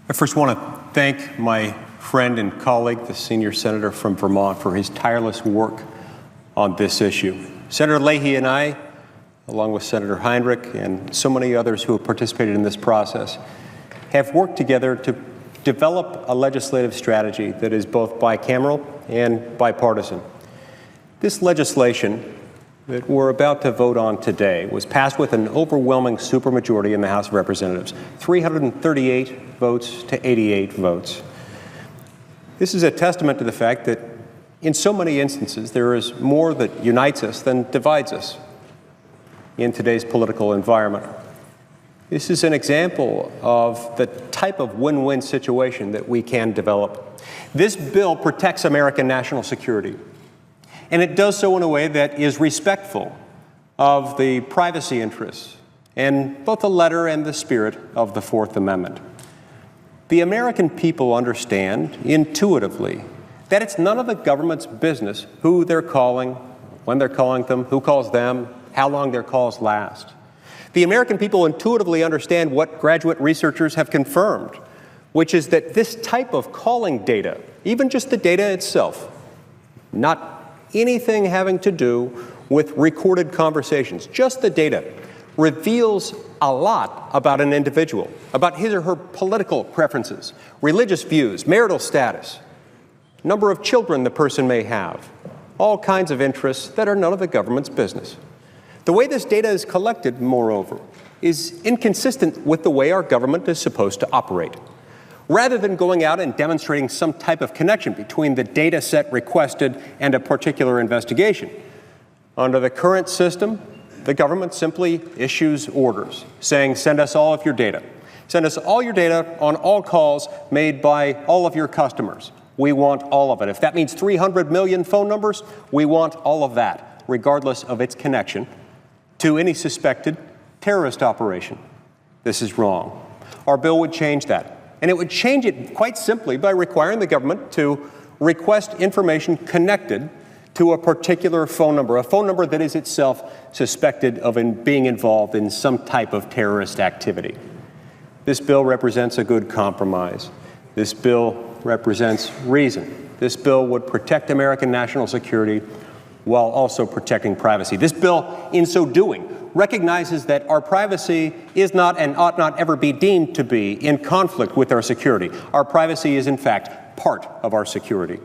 I first want to thank my friend and colleague, the senior senator from Vermont, for his tireless work on this issue. Senator Leahy and I, along with Senator Heinrich and so many others who have participated in this process, have worked together to develop a legislative strategy that is both bicameral and bipartisan. This legislation that we're about to vote on today was passed with an overwhelming supermajority in the House of Representatives, 338 votes to 88 votes. This is a testament to the fact that in so many instances there is more that unites us than divides us in today's political environment. This is an example of the type of win-win situation that we can develop. This bill protects American national security, and it does so in a way that is respectful of the privacy interests and both the letter and the spirit of the Fourth Amendment. The American people understand intuitively that it's none of the government's business who they're calling, when they're calling them, who calls them, how long their calls last. The American people intuitively understand what graduate researchers have confirmed, which is that this type of calling data, even just the data itself, not anything having to do with recorded conversations, just the data, reveals a lot about an individual, about his or her political preferences, religious views, marital status, number of children the person may have, all kinds of interests that are none of the government's business. The way this data is collected, moreover, is inconsistent with the way our government is supposed to operate. Rather than going out and demonstrating some type of connection between the data set requested and a particular investigation, under the current system, the government simply issues orders saying, send us all of your data. Send us all your data on all calls made by all of your customers. We want all of it. If that means 300 million phone numbers, we want all of that, regardless of its connection to any suspected terrorist operation. This is wrong. Our bill would change that. And it would change it quite simply by requiring the government to request information connected to a particular phone number, a phone number that is itself suspected of being involved in some type of terrorist activity. This bill represents a good compromise. This bill represents reason. This bill would protect American national security while also protecting privacy. This bill, in so doing, recognizes that our privacy is not and ought not ever be deemed to be in conflict with our security. Our privacy is, in fact, part of our security.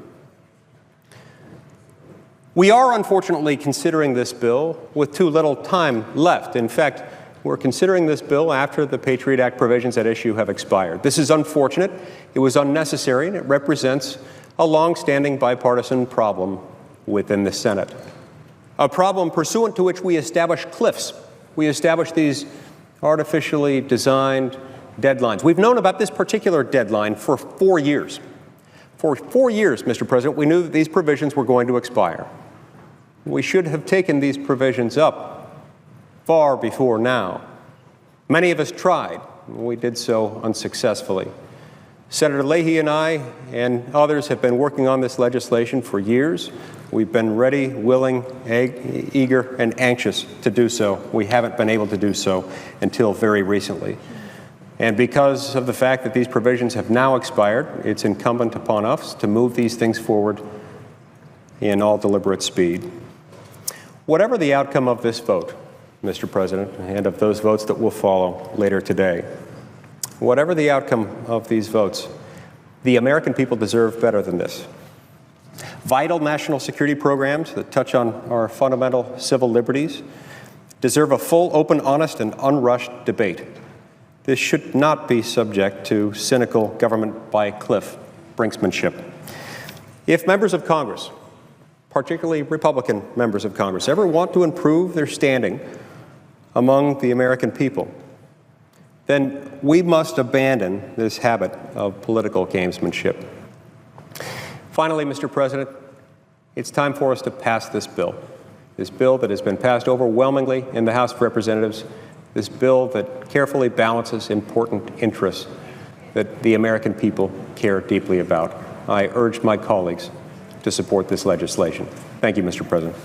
We are, unfortunately, considering this bill with too little time left. In fact, we're considering this bill after the Patriot Act provisions at issue have expired. This is unfortunate, it was unnecessary, and it represents a long-standing bipartisan problem within the Senate. A problem pursuant to which we establish cliffs. We establish these artificially designed deadlines. We've known about this particular deadline for 4 years. For 4 years, Mr. President, we knew that these provisions were going to expire. We should have taken these provisions up far before now. Many of us tried. We did so unsuccessfully. Senator Leahy and I and others have been working on this legislation for years. We've been ready, willing, eager, and anxious to do so. We haven't been able to do so until very recently. And because of the fact that these provisions have now expired, it's incumbent upon us to move these things forward in all deliberate speed. Whatever the outcome of this vote, Mr. President, and of those votes that will follow later today, whatever the outcome of these votes, the American people deserve better than this. Vital national security programs that touch on our fundamental civil liberties deserve a full, open, honest, and unrushed debate. This should not be subject to cynical government-by-cliff brinksmanship. If members of Congress, particularly Republican members of Congress, ever want to improve their standing among the American people, then we must abandon this habit of political gamesmanship. Finally, Mr. President, it's time for us to pass this bill that has been passed overwhelmingly in the House of Representatives, this bill that carefully balances important interests that the American people care deeply about. I urge my colleagues to support this legislation. Thank you, Mr. President.